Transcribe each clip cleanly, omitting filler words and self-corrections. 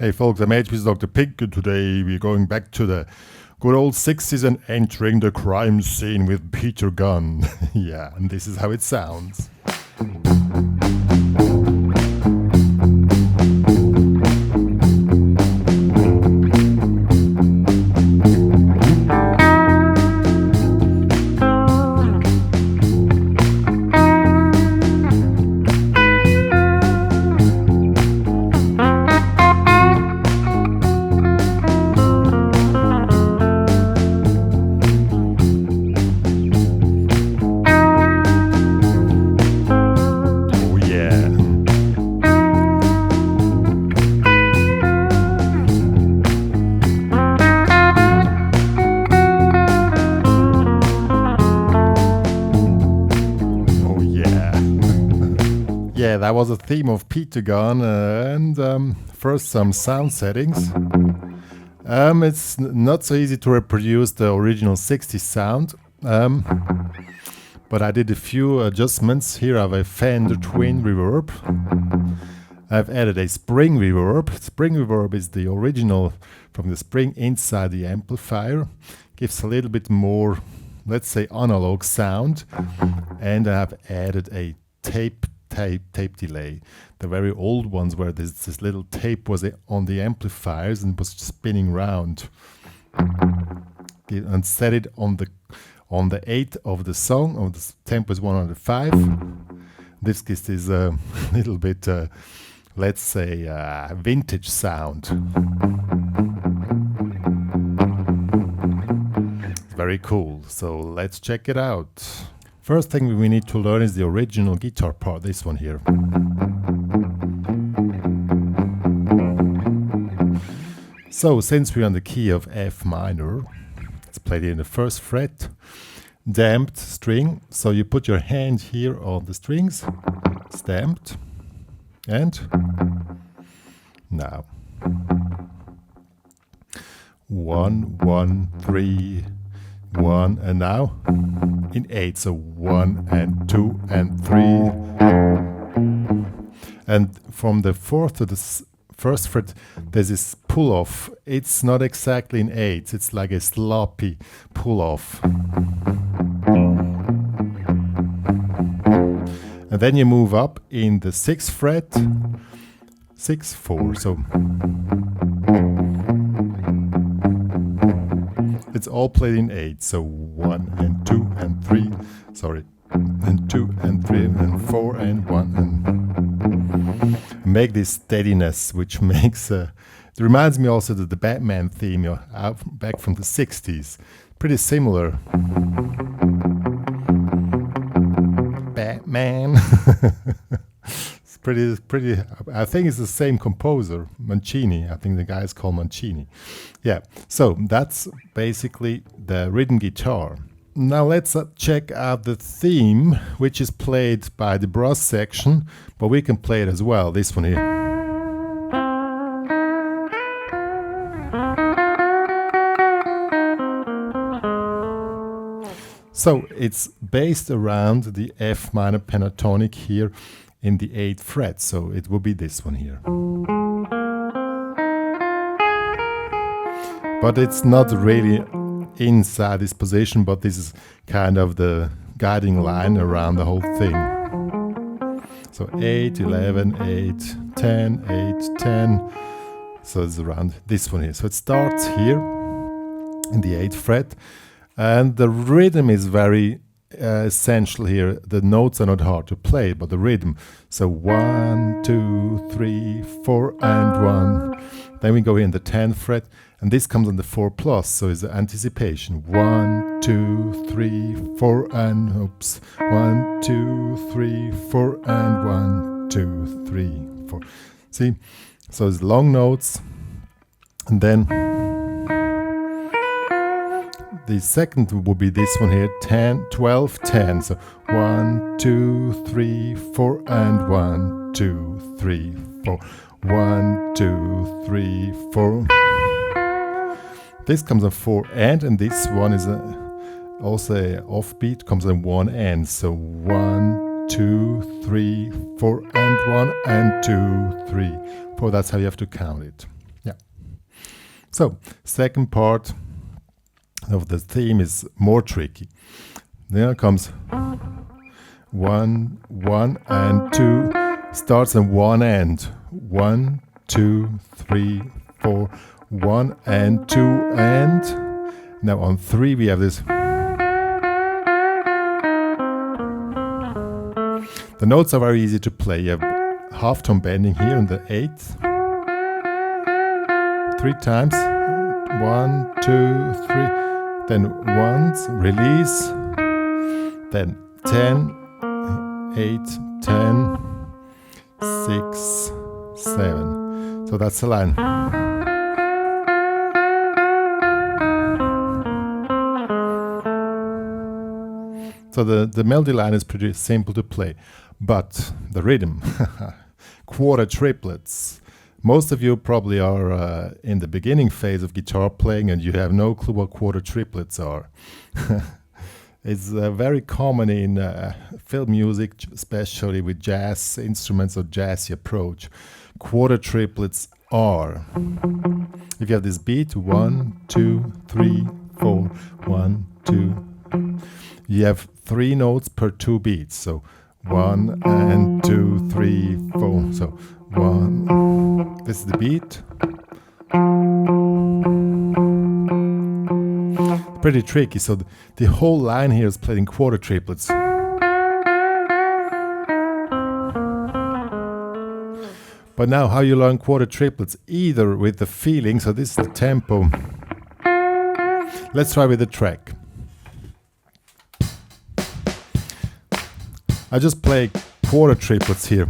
Hey folks, I'm HP's Dr. Pink, and today we're going back to the good old 60s and entering the crime scene with Peter Gunn. Yeah, and this is how it sounds. Yeah, that was a theme of Peter Gunn, and first some sound settings. It's not so easy to reproduce the original 60s sound, but I did a few adjustments. Here I have a Fender Twin reverb. I've added a spring reverb. Spring reverb is the original from the spring inside the amplifier. Gives a little bit more, let's say, analog sound. And I have added a tape delay. The very old ones where this little tape was on the amplifiers and was spinning round. And set it on the 8th of the song. The tempo is 105. This gives this a little bit, let's say, vintage sound. Very cool. So let's check it out. First thing we need to learn is the original guitar part, this one here. So, since we're on the key of F minor, it's played in the first fret, damped string, so you put your hand here on the strings, it's damped, and now 1, 1, 3, 1, and now in 8, so 1 and 2 and 3, and from the 4th to the first fret there's this pull off. It's not exactly in 8, it's like a sloppy pull off, and then you move up in the 6th fret, 6, 4, so it's all played in 8, so 1 and 2 and 3, sorry, and 2 and 3 and 4 and 1, and make this steadiness, which makes, it reminds me also of the Batman theme, back from the 60s, pretty similar. Batman. Pretty. I think it's the same composer, Mancini. I think the guy is called Mancini. Yeah, so that's basically the rhythm guitar. Now let's check out the theme, which is played by the brass section, but we can play it as well, this one here. So it's based around the F minor pentatonic here in the 8th fret, so it will be this one here. But it's not really inside this position, but this is kind of the guiding line around the whole thing. So 8, 11, 8, 10, 8, 10. So it's around this one here. So it starts here in the 8th fret, and the rhythm is very essential here. The notes are not hard to play, but the rhythm. So 1, 2, 3, 4, and 1. Then we go in the 10th fret, and this comes on the 4+, so it's the anticipation. 1, 2, 3, 4, and oops. 1, 2, 3, 4, and 1, 2, 3, 4. See? So it's long notes, and then the second would be this one here, 10, 12, 10. So 1, 2, 3, 4, and 1, 2, 3, 4. 1, 2, 3, 4. This comes on 4 and this one is also a offbeat, comes on 1 and. So 1, 2, 3, 4, and 1 and 2, 3, 4. That's how you have to count it. So, second part of the theme is more tricky. Then comes 1, 1 and 2. Starts on one end. 1, 2, 3, 4. 1 and 2 and. Now on 3 we have this. The notes are very easy to play. You have half tone bending here in the 8th. 3 times. 1, 2, 3. Then once, release. Then 10, 8, 10, 6, 7. So that's the line. So the melody line is pretty simple to play, but the rhythm, quarter triplets. Most of you probably are in the beginning phase of guitar playing and you have no clue what quarter triplets are. It's very common in film music, especially with jazz instruments or jazzy approach. Quarter triplets are, if you have this beat, 1, 2, 3, 4, 1, 2, you have 3 notes per 2 beats. So 1 and 2, 3, 4. So 1, this is the beat. Pretty tricky. So the whole line here is played in quarter triplets. But now how you learn quarter triplets? Either with the feeling, so this is the tempo. Let's try with the track. I just play quarter triplets here.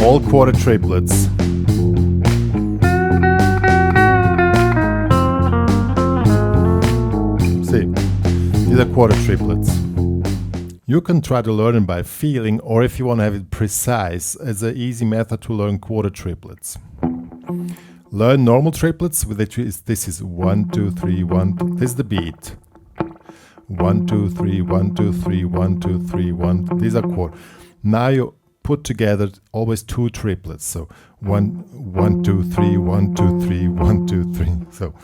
All quarter triplets. See, these are quarter triplets. You can try to learn them by feeling, or if you want to have it precise, it's an easy method to learn quarter triplets. Learn normal triplets with this is 1, 2, 3, 1, 2. This is the beat. 1, 2, 3, 1, 2, 3, 1, 2, 3, 1. These are quarter. Now you put together always 2 triplets. So 1, 2, 3, 1, 2, 3, 1, 2, 3. So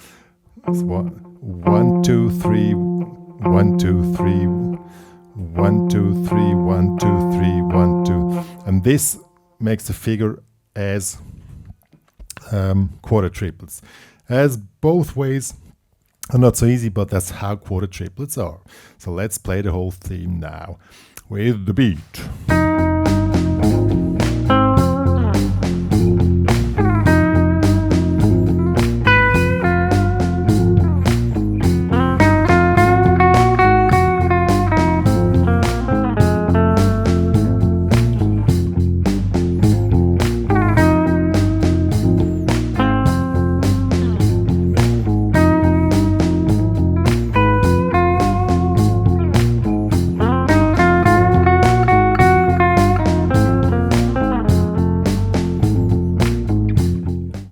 it's 1, 2, 3, 1, 2, 3, 1, 2, 3, 1, 2, 3, 1, 2. And this makes the figure as quarter triplets. As both ways are not so easy, but that's how quarter triplets are. So let's play the whole theme now with the beat.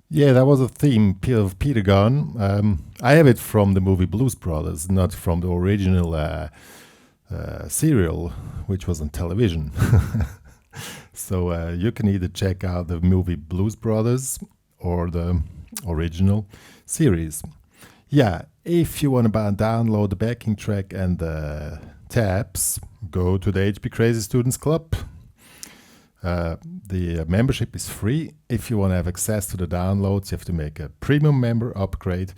Yeah, that was a theme of Peter Gunn. I have it from the movie Blues Brothers, not from the original serial, which was on television. So you can either check out the movie Blues Brothers or the original series. Yeah, if you want to download the backing track and the tabs, go to the HPCrazy Students Club. The membership is free. If you want to have access to the downloads, you have to make a premium member upgrade.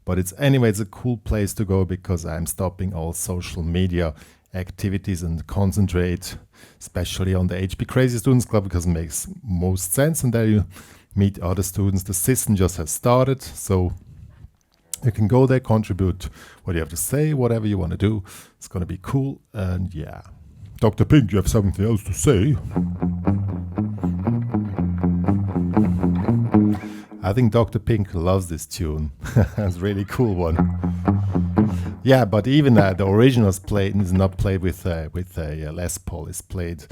But it's a cool place to go because I'm stopping all social media activities and concentrate, especially on the HPCrazy Students Club, because it makes most sense. And there you meet other students. The system just has started, so you can go there, contribute what you have to say, whatever you want to do. It's going to be cool. And yeah. Dr. Pink, you have something else to say? I think Dr. Pink loves this tune. It's a really cool one. Yeah, but even the original is not played with a Les Paul. It's played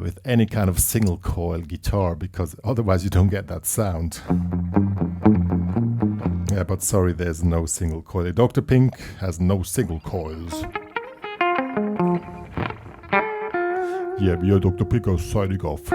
with any kind of single coil guitar, because otherwise you don't get that sound. Yeah, but sorry, there's no single coil. Dr. Pink has no single coils. Yeah, we are Dr. Pico signing off.